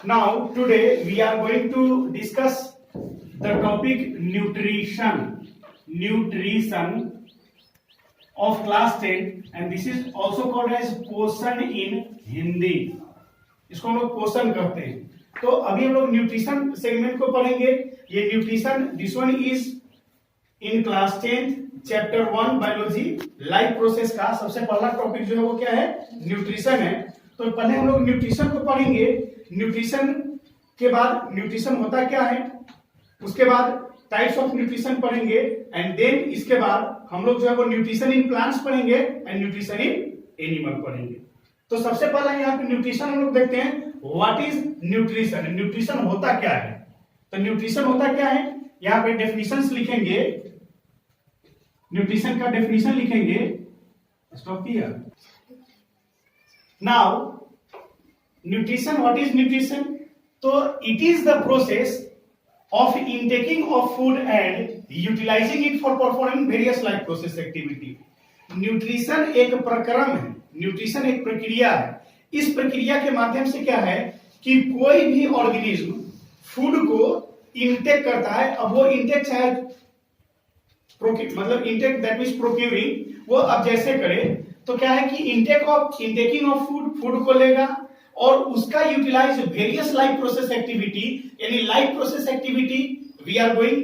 Now today we are going to discuss the topic nutrition of class 10 and this is also called as पोषण in Hindi. इसको हम लोग पोषण करते हैं। तो अभी हम लोग न्यूट्रिशन सेगमेंट को पढ़ेंगे। ये nutrition this one is in class 10 chapter 1 biology life process का सबसे पहला टॉपिक जो है वो क्या है, न्यूट्रिशन है। तो पहले हम लोग न्यूट्रिशन को पढ़ेंगे। न्यूट्रिशन के बाद न्यूट्रिशन होता क्या है, उसके बाद टाइप्स ऑफ न्यूट्रिशन पढ़ेंगे एंड देन इसके बाद हम लोग जो है वो न्यूट्रिशन इन प्लांट्स पढ़ेंगे एंड न्यूट्रिशन इन एनिमल पढ़ेंगे। तो सबसे पहला यहाँ पे न्यूट्रिशन हम लोग देखते हैं व्हाट इज न्यूट्रिशन। न्यूट्रिशन होता क्या है, तो न्यूट्रिशन होता क्या है, यहाँ पे डेफिनेशंस लिखेंगे। न्यूट्रिशन का डेफिनेशन लिखेंगे। स्टॉप किया। Now nutrition, what is nutrition, तो it is the process of intaking of food and utilizing it for performing various life process activity। Nutrition एक प्रक्रम है, न्यूट्रिशन एक प्रक्रिया है। इस प्रक्रिया के माध्यम से क्या है कि कोई भी ऑर्गेनिज्म फूड को इंटेक करता है। अब वो इंटेक चाहे मतलब इंटेक दैट मींस प्रोक्यूरिंग, वो अब जैसे करे तो क्या है कि इंटेकिंग ऑफ फूड को लेगा और उसका utilize various life process activity, यानी life process activity we are going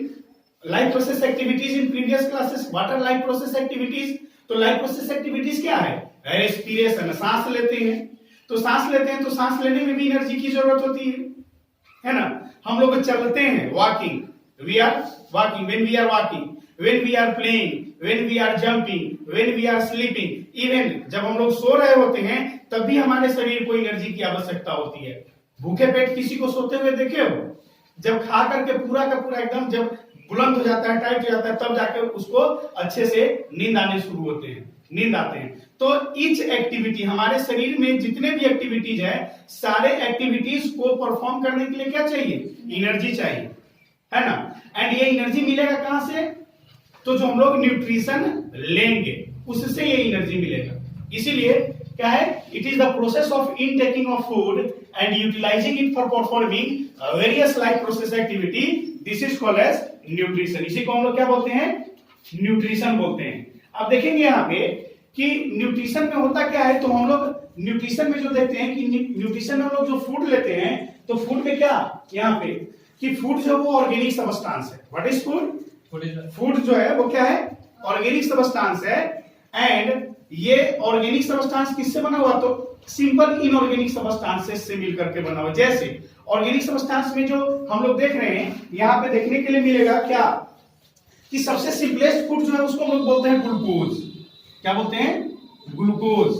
life process activities in previous classes. What are life process activities, तो लाइफ प्रोसेस एक्टिविटीज क्या है, रेस्पिरेशन, सांस लेते हैं। तो सांस लेते हैं तो सांस लेने में भी एनर्जी की जरूरत होती है ना। हम लोग चलते हैं, walking, we are walking, when we are walking, when we are playing, when we are jumping, when we are sleeping, even जब हम लोग सो रहे होते हैं तब भी हमारे शरीर को एनर्जी की आवश्यकता होती है। भूखे पेट किसी को सोते हुए देखे हो, जब खा करके पूरा का पूरा एकदम जब बुलंद हो जाता है, टाइट हो जाता है, तब जाके उसको अच्छे से नींद आने शुरू होते हैं, नींद आते हैं। तो ईच एक्टिविटी, हमारे शरीर में जितने भी एक्टिविटीज है, सारे एक्टिविटीज को परफॉर्म करने के लिए क्या चाहिए, एनर्जी चाहिए, है ना। एंड ये एनर्जी मिलेगा कहां से, तो जो हम लोग न्यूट्रिशन लेंगे उससे ये एनर्जी मिलेगा। इसीलिए क्या है, it is the process of intaking of food and utilizing it for performing various life process activity, this is called as nutrition. इसी को हम लोग क्या बोलते हैं, न्यूट्रिशन बोलते हैं। अब देखेंगे यहाँ पे कि न्यूट्रिशन में होता क्या है। तो हम लोग न्यूट्रिशन में जो देखते हैं कि न्यूट्रिशन में हम लोग जो फूड लेते हैं, तो फूड में क्या यहाँ पे कि फूड जो वो ऑर्गेनिक सबस्टांस है। व्हाट इज फूड, फूड जो है वो क्या है, ऑर्गेनिक सबस्टांस है। एंड ये ऑर्गेनिक सबस्टांस किससे बना हुआ, तो सिंपल इनऑर्गेनिक सबस्टांसेस से मिलकर के बना हुआ। जैसे ऑर्गेनिक सबस्टांस में जो हम लोग देख रहे हैं, यहाँ पे देखने के लिए मिलेगा क्या कि सबसे सिंपलेस्ट फूड जो है उसको हम लोग बोलते हैं ग्लूकोज। क्या बोलते हैं, ग्लूकोज।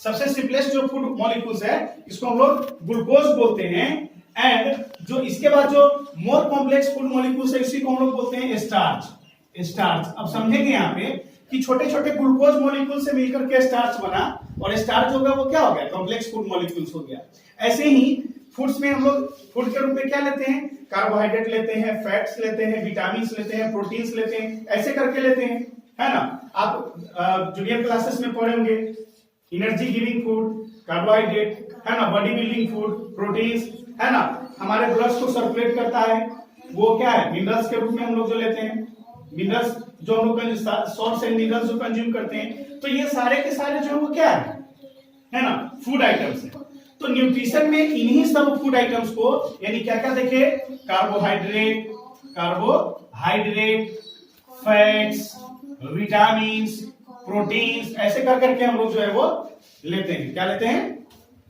सबसे सिंपलेस्ट जो फूड मॉलिक्यूल्स है इसको हम लोग ग्लूकोज बोलते हैं। एंड जो इसके बाद जो मोर कॉम्प्लेक्स फूड मॉलिक्यूल्स है इसी को हम लोग बोलते हैं स्टार्च। स्टार्च अब समझेंगे यहाँ पे कि छोटे छोटे ग्लूकोज मॉलिक्यूल से मिलकर के स्टार्च बना, और स्टार्च होगा वो क्या हो गया, कॉम्प्लेक्स फूड मॉलिक्यूल्स हो गया। ऐसे ही फूड्स में हम लोग फूड के रूप में क्या लेते हैं, कार्बोहाइड्रेट लेते हैं, फैट्स लेते हैं, विटामिन लेते हैं, प्रोटीन्स लेते हैं, ऐसे करके लेते हैं, है ना। आप जूनियर क्लासेस में पढ़े होंगे एनर्जी गिविंग फूड, कार्बोहाइड्रेट, है ना, बॉडी बिल्डिंग फूड, प्रोटीन्स, है ना, हमारे ब्लड को सर्कुलेट करता है, वो क्या है, मिनरल्स के रूप में हम लोग जो लेते हैं, मिनरल्स जो हम लोग सॉल्ट्स एंड मिनरल्स जो कंज्यूम करते हैं। तो ये सारे के सारे जो है वो क्या है ना, फूड आइटम्स है। तो न्यूट्रिशन में इन्हीं सब फूड आइटम्स को, यानी क्या क्या देखे, कार्बोहाइड्रेट, फैट्स, विटामिन्स, प्रोटीन्स, ऐसे कर करके हम लोग जो है वो लेते हैं। क्या लेते हैं,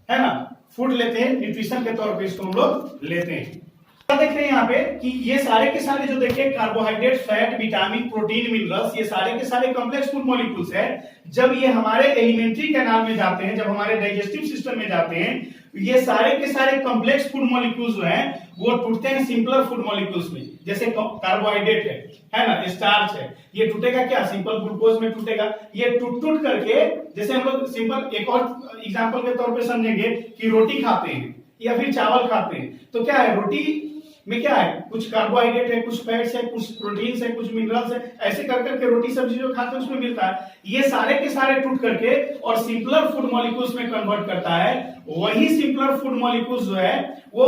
है ना, फूड लेते हैं, न्यूट्रिशन के तौर पे इसको हम लोग लेते हैं। देख रहे हैं यहाँ पे कि ये सारे के सारे जो देखिए carbohydrate, fat, vitamin, protein, minerals, ये सारे के सारे कॉम्प्लेक्स फूड मॉलिक्यूल्स है। जब ये हमारे एलिमेंट्री कैनाल में जाते हैं, जब हमारे डाइजेस्टिव सिस्टम में जाते हैं, ये सारे के सारे कॉम्प्लेक्स फूड मॉलिक्यूल्स जो हैं वो टूटते हैं सिंपलर फूड मॉलिक्यूल्स में। जैसे कार्बोहाइड्रेट है ना, स्टार्च है, ये टूटेगा क्या, सिंपल ग्लूकोज में टूटेगा। ये टूट करके, जैसे हम लोग सिंपल एक और एग्जांपल के तौर पे समझेंगे कि रोटी खाते हैं या फिर चावल खाते हैं, तो क्या है, रोटी में क्या है, कुछ कार्बोहाइड्रेट है, कुछ फैट्स है, कुछ प्रोटीन्स है, कुछ मिनरल्स है, ऐसे कर करके रोटी सब्जी जो खाते हैं उसमें मिलता है। ये सारे के सारे टूट करके और सिंपलर फूड मॉलिक्यूल्स में कन्वर्ट करता है। वही सिंपलर फूड मॉलिक्यूल्स जो है वो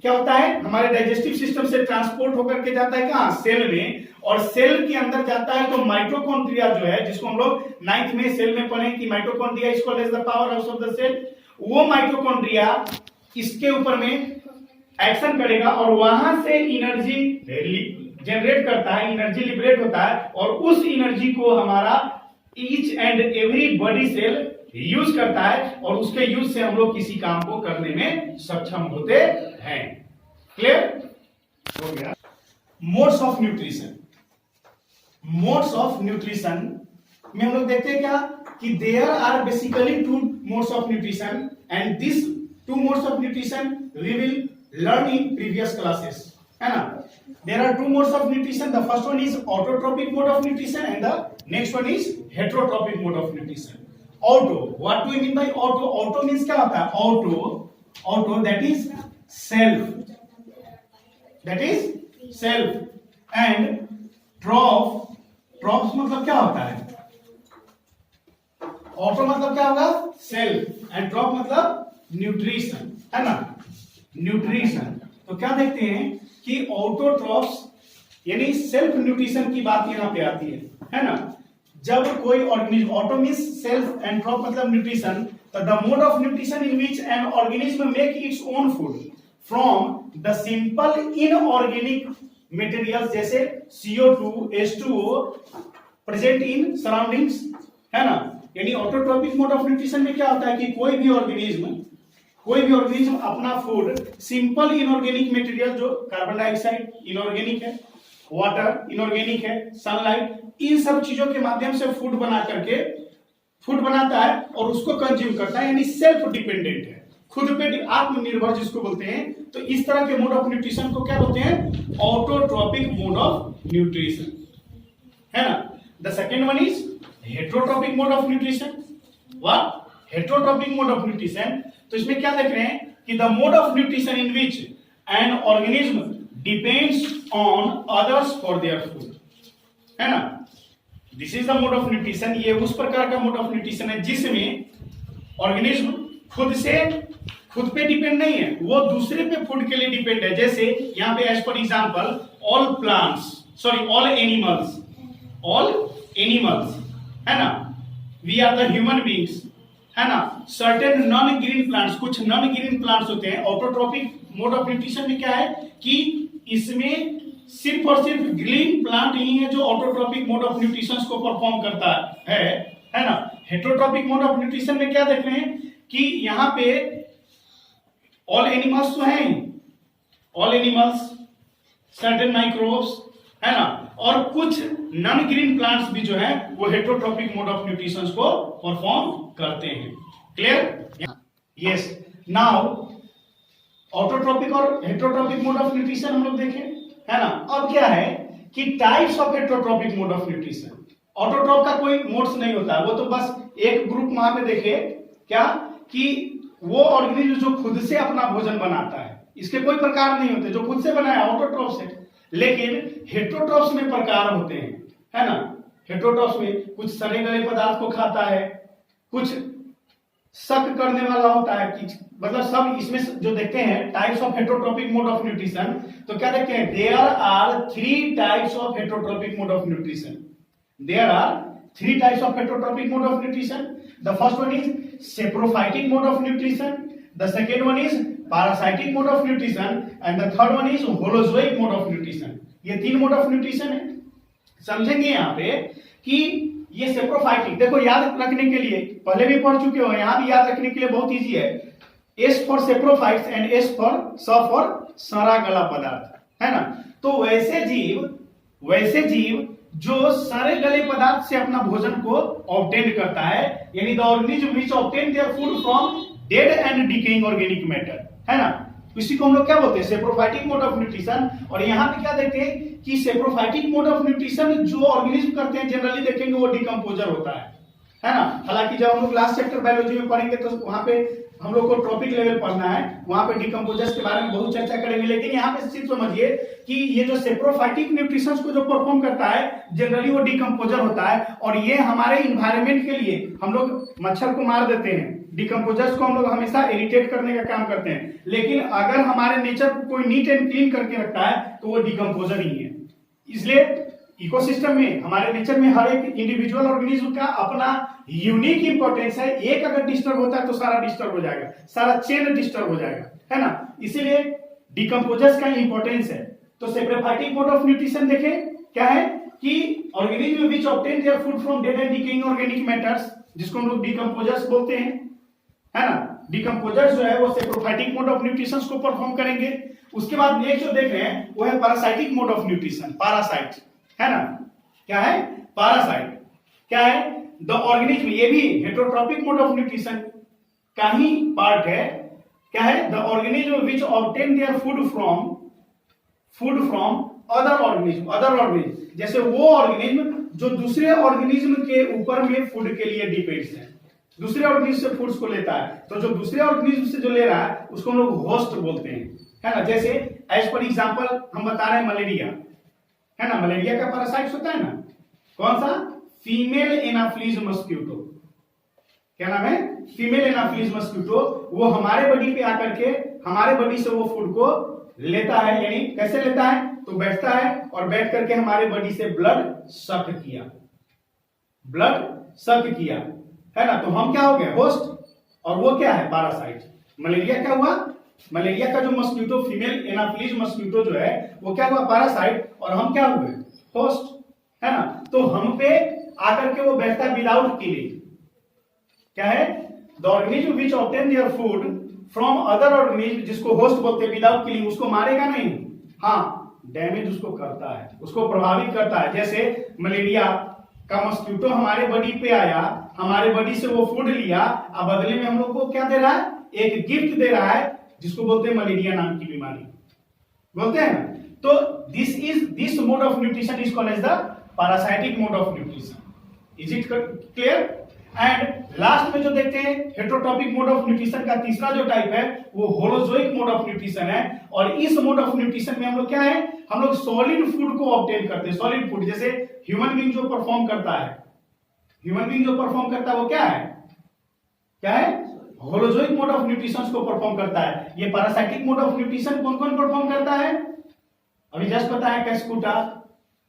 क्या होता है, हमारे डाइजेस्टिव सिस्टम से ट्रांसपोर्ट होकर के जाता है कहां, सेल में, और सेल के अंदर जाता है तो माइटोकॉन्ड्रिया जो है, जिसको हम लोग 9th में सेल में पढ़े कि mitochondria is called as the power house of the cell. वो माइटोकॉन्ड्रिया इसके ऊपर में एक्शन करेगा और वहां से एनर्जी जनरेट करता है, एनर्जी लिबरेट होता है, और उस एनर्जी को हमारा each and every body cell use करता है, और उसके यूज से हम लोग किसी काम को करने में सक्षम होते हैं। क्लियर हो गया। Modes of nutrition, modes of nutrition में हम लोग देखते हैं क्या कि there are basically two modes of nutrition, and this two modes of nutrition we will learn in previous classes, है ना। There are two modes of nutrition. The first one is autotrophic mode of nutrition and the next one is heterotrophic mode of nutrition. Auto, what do we mean by auto? Auto means क्या होता है? Auto that is self, that is self, and troph मतलब क्या होता है? Auto मतलब क्या होगा? Self, and troph मतलब न्यूट्रिशन, है ना, न्यूट्रिशन। तो क्या देखते हैं कि ऑटोट्रॉफ्स यानी सेल्फ न्यूट्रिशन की बात यहां पे आती है ना। जब कोई organism, auto means self and ट्रॉफ मतलब न्यूट्रिशन, तो the mode of nutrition in which an organism make its own food from the simple inorganic materials जैसे CO2, H2O present in surroundings, है ना। यानी ऑटोट्रॉपिक मोड ऑफ न्यूट्रिशन में क्या होता है कि कोई भी ऑर्गेनिज्म अपना फूड सिंपल इनऑर्गेनिक मटेरियल, जो कार्बन डाइऑक्साइड इनऑर्गेनिक है, वाटर इनऑर्गेनिक है, सनलाइट, इन सब चीजों के माध्यम से फूड बनाता है और उसको कंज्यूम करता है, यानी सेल्फ डिपेंडेंट है, खुद पे आत्मनिर्भर जिसको बोलते हैं। तो इस तरह के मोड ऑफ न्यूट्रिशन को क्या बोलते हैं? ऑटोट्रॉपिक मोड ऑफ न्यूट्रिशन, है ना। The second one is heterotrophic mode of nutrition. What? Heterotrophic mode of nutrition. तो इसमें क्या देख रहे हैं कि the mode of nutrition in which an organism depends on others for their food, है ना। This is the mode of nutrition. ये उस प्रकार का मोड ऑफ न्यूट्रिशन है जिसमें ऑर्गेनिज्म खुद पे डिपेंड नहीं है, वो दूसरे पे फूड के लिए डिपेंड है। जैसे यहां पे as per example all animals, है ना, we are the human beings, है ना। सर्टेन नॉन ग्रीन प्लांट्स, कुछ नॉन ग्रीन प्लांट्स होते हैं। ऑटोट्रॉपिक मोड ऑफ न्यूट्रिशन में क्या है कि इसमें सिर्फ और सिर्फ ग्रीन प्लांट ही है जो ऑटोट्रॉपिक मोड ऑफ न्यूट्रिशन को परफॉर्म करता है ना। हेटरोट्रॉपिक मोड ऑफ न्यूट्रिशन में क्या देख रहे हैं कि यहाँ पे ऑल एनिमल्स तो हैं, ऑल एनिमल्स, सर्टेन माइक्रोब्स, है ना, और कुछ नॉन ग्रीन प्लांट्स भी जो है वो हेटरोट्रॉपिक मोड ऑफ न्यूट्रिशन को परफॉर्म करते हैं। क्लियर? यस। नाउ ऑटोट्रॉपिक और हेटरोट्रॉपिक मोड ऑफ न्यूट्रिशन हम लोग देखें, है ना। अब क्या है कि types of heterotrophic mode of nutrition. Autotroph का कोई मोड्स नहीं होता है, वो तो बस एक ग्रुप वहां पे देखे क्या कि वो ऑर्गेनिज्म जो खुद से अपना भोजन बनाता है, इसके कोई प्रकार नहीं होते, जो खुद से बनाया ऑटोट्रॉप से। लेकिन हेटरोट्रॉप्स में प्रकार होते हैं, है ना। हेटरोट्रॉप्स में कुछ सड़े गले पदार्थ को खाता है, कुछ शक करने वाला होता है कि मतलब सब इसमें जो देखते हैं types of heterotrophic mode of nutrition, तो क्या देखते हैं? There are 3 types of heterotrophic mode of nutrition. There are 3 types of heterotrophic mode of nutrition. The first one is saprophytic mode of nutrition, the second one is parasitic mode of nutrition and the third one is holozoic mode of nutrition। ये 3 mode of nutrition है। समझेंगे यहाँ पे कि ये saprophytic, देखो याद रखने के लिए पहले भी पढ़ चुके हो, यहाँ भी याद रखने के लिए बहुत इजी है। S for saprophytes and S for सड़ा गला पदार्थ, है ना। तो वैसे जीव जो सारे गले पदार्थ से अपना भोजन को ऑब्टेन करता है, यानी the organism which obtain their food from dead and decaying organic matter, है ना। इसी को हम लोग क्या बोलते हैं? Saprophytic mode of nutrition. और यहाँ पे क्या देखते हैं कि सेप्रोफाइटिक मोड ऑफ न्यूट्रिशन जो ऑर्गेनिज्म करते हैं जनरली देखेंगे वो डिकम्पोजर होता है ना। हालांकि जब हम लोग लास्ट चैप्टर बायोलॉजी में पढ़ेंगे तो वहां पे हम लोग को टॉपिक लेवल पढ़ना है, वहां पे डिकम्पोजर्स के बारे में बहुत चर्चा करेंगे। लेकिन यहाँ पे चीज समझिए कि ये जो सेप्रोफाइटिक न्यूट्रिशंस को जो परफॉर्म करता है जनरली वो डिकम्पोजर होता है, और ये हमारे इन्वायरमेंट के लिए हम लोग मच्छर को मार देते हैं, डिकम्पोजर्स को हम लोग हमेशा इरिटेट करने का काम करते हैं। लेकिन अगर हमारे नेचर को कोई नीट एंड क्लीन करके रखता है तो वो डिकम्पोजर ही है। इसलिए इकोसिस्टम में, हमारे नेचर में हर एक इंडिविजुअल ऑर्गेनिज्म का अपना यूनिक इंपॉर्टेंस है। एक अगर डिस्टर्ब होता है तो सारा डिस्टर्ब हो जाएगा, सारा चेन डिस्टर्ब हो जाएगा, है ना। इसीलिए डिकम्पोजर्स का इंपॉर्टेंस है। तो सेप्रोफाइटिक मोड ऑफ न्यूट्रिशन देखें क्या है कि organism which obtain their food from dead and decaying organic matters, जिसको हम लोग डिकम्पोजर्स बोलते हैं, है ना। डिकम्पोजर्स जो है वो सेप्रोफाइटिक मोड ऑफ न्यूट्रिशन को परफॉर्म करेंगे। उसके बाद नेक्स्ट जो देख रहे हैं वो है parasitic mode of nutrition, parasite, है ना। क्या है पैरासाइट? क्या है? द ऑर्गेनिज्म, ये भी हेटेरोट्रॉपिक मोड ऑफ न्यूट्रिशन का ही पार्ट है। क्या है? The organism which obtain their food from other organism, जैसे वो ऑर्गेनिज्म जो दूसरे ऑर्गेनिज्म के ऊपर में फूड के लिए डिपेंड्स है, दूसरे ऑर्गेनिज्म से फूड्स को लेता है। तो जो दूसरे ऑर्गेनिज्म से जो ले रहा है उसको हम लोग होस्ट बोलते हैं, है ना। जैसे एज पर एग्जांपल हम बता रहे हैं मलेरिया, है ना। मलेरिया का पैरासाइट होता है ना, कौन सा? Female Anopheles mosquito. क्या नाम है? Female Anopheles mosquito. वो हमारे बॉडी पे आकर के हमारे बॉडी से वो फूड को लेता है। यानी कैसे लेता है? तो बैठता है और बैठ करके हमारे बॉडी से ब्लड सक किया, है ना। तो हम क्या हो गए? होस्ट, और वो क्या है? पैरासाइट। मलेरिया क्या हुआ? मलेरिया का जो मस्क्यूटो, फीमेल एनाफ्लीज मस्क्यूटो जो है वो क्या हुआ? पैरासाइट, और हम क्या हुए? होस्ट, है ना। तो हम पे आकर के वो बैठता है विदाउट किलिंग। क्या है? The organism which obtain their food from other organism, जिसको होस्ट बोलते हैं, विदाउट किलिंग, उसको मारेगा नहीं, हाँ डैमेज उसको करता है, उसको प्रभावित करता है। जैसे मलेरिया का मस्क्यूटो हमारे बॉडी पे आया, हमारे बॉडी से वो फूड लिया, अब बदले में हम लोग को क्या दे रहा है? एक गिफ्ट दे रहा है, जिसको बोलते हैं मलेरिया नाम की बीमारी, बोलते हैं ना। तो this mode of nutrition is called as the parasitic mode of nutrition. Is it clear? And last में जो देखते हैं हेटेरोट्रॉपिक मोड ऑफ न्यूट्रिशन का तीसरा जो टाइप है वो होलोजोइक मोड ऑफ न्यूट्रिशन है। और इस मोड ऑफ न्यूट्रिशन में हम लोग क्या है? हम लोग सॉलिड फूड को ऑब्टेन करते हैं, सॉलिड फूड। जैसे ह्यूमन बीइंग जो परफॉर्म करता है, वो क्या है? होलोजोइक मोड ऑफ न्यूट्रिशन को परफॉर्म करता है। ये पैरासाइटिक मोड ऑफ न्यूट्रिशन कौन कौन परफॉर्म करता है? अभी जस्ट पता है, कैस्कुटा,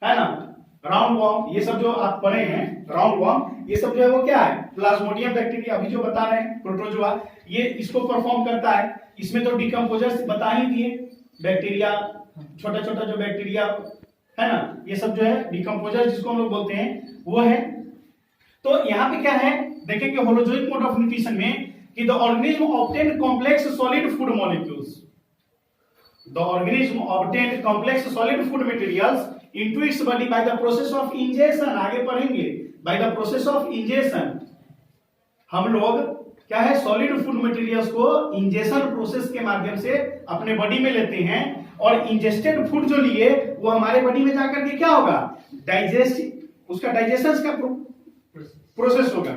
है ना, राउंड वॉर्म, ये सब जो आप पढ़े हैं, राउंड वॉर्म, ये सब जो है वो क्या है? प्लाज्मोडियम बैक्टीरिया, अभी जो बता रहे हैं प्रोटोजोआ, ये इसको परफॉर्म करता है। इसमें तो डिकम्पोजर्स बता ही दिए, बैक्टीरिया, छोटा छोटा जो बैक्टीरिया है ना, ये सब जो है डिकम्पोजर जिसको हम लोग बोलते हैं वो है। तो यहाँ पे क्या है देखेंगे होलोजोइक मोड ऑफ न्यूट्रिशन में कि the organism obtain complex solid food molecules, the organism obtain complex solid food materials into its body by the process of ingestion. आगे पढ़ेंगे, by the process of ingestion हम लोग क्या है? Solid food materials को ingestion process के माध्यम से अपने बॉडी में लेते हैं। और इंजेस्टेड फूड जो लिए वो हमारे बॉडी में जाकर के क्या होगा? उसका डाइजेशन का प्रोसेस होगा,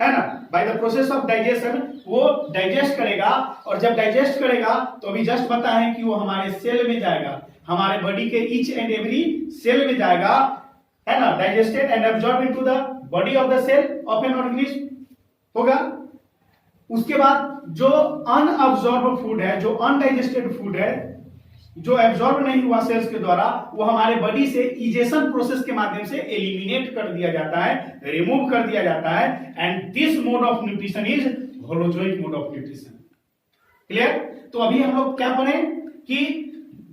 है ना। By the process of digestion वो डाइजेस्ट करेगा, और जब डाइजेस्ट करेगा तो अभी जस्ट बताएं कि वो हमारे सेल में जाएगा, हमारे बॉडी के ईच एंड एवरी सेल में जाएगा, है ना। Digested and absorb into the body of the cell of an organism होगा। उसके बाद जो अनअब्जॉर्ब फूड है, जो अनडाइजेस्टेड फूड है, जो एब्जॉर्ब नहीं हुआ सेल्स के द्वारा, वो हमारे बॉडी से इजेशन प्रोसेस के माध्यम से एलिमिनेट कर दिया जाता है, रिमूव कर दिया जाता है। And this mode of nutrition is holozoic mode of nutrition. Clear? तो अभी हम लोग क्या पढ़े कि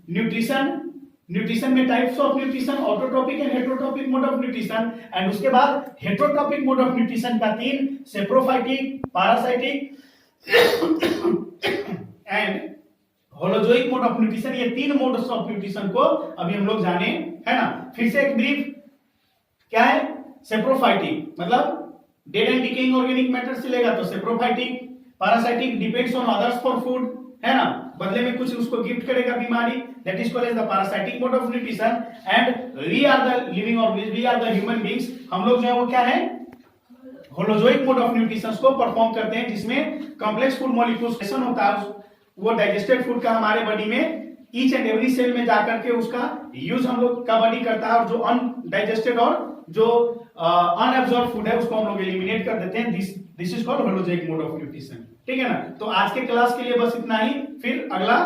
न्यूट्रिशन में types of nutrition, autotrophic and heterotrophic mode of nutrition. And उसके बाद हेटेरोट्रोपिक मोड ऑफ न्यूट्रिशन का 3, saprophytic, parasitic and holozoic mode of nutrition. ये 3 मोड्स ऑफ न्यूट्रिशन को अभी हम लोग जाने, है ना। फिर से एक ब्रीफ, क्या है? सेप्रोफाइटिक मतलब dead and decaying organic matter से लेगा तो saprophytic. Parasitic depends on others for food, है ना, बदले में कुछ उसको गिफ्ट करेगा बीमारी, that is called as the parasitic mode of nutrition. And we are the living organism, we are the human beings, हम लोग जो है वो क्या है? होलोजोइक मोड ऑफ न्यूट्रिशन को परफॉर्म करते हैं, जिसमें कॉम्प्लेक्स फूड मॉलिक्यूल्स होता है, वो डाइजेस्टेड फूड का हमारे बॉडी में ईच एंड एवरी सेल में जाकर के उसका यूज हम लोग का बॉडी करता है, और जो अनडाइजेस्टेड और जो अनएब्जॉर्ब फूड है उसको हम लोग एलिमिनेट कर देते हैं। This is called holozoic mode of nutrition. ठीक है ना। तो आज के क्लास के लिए बस इतना ही, फिर अगला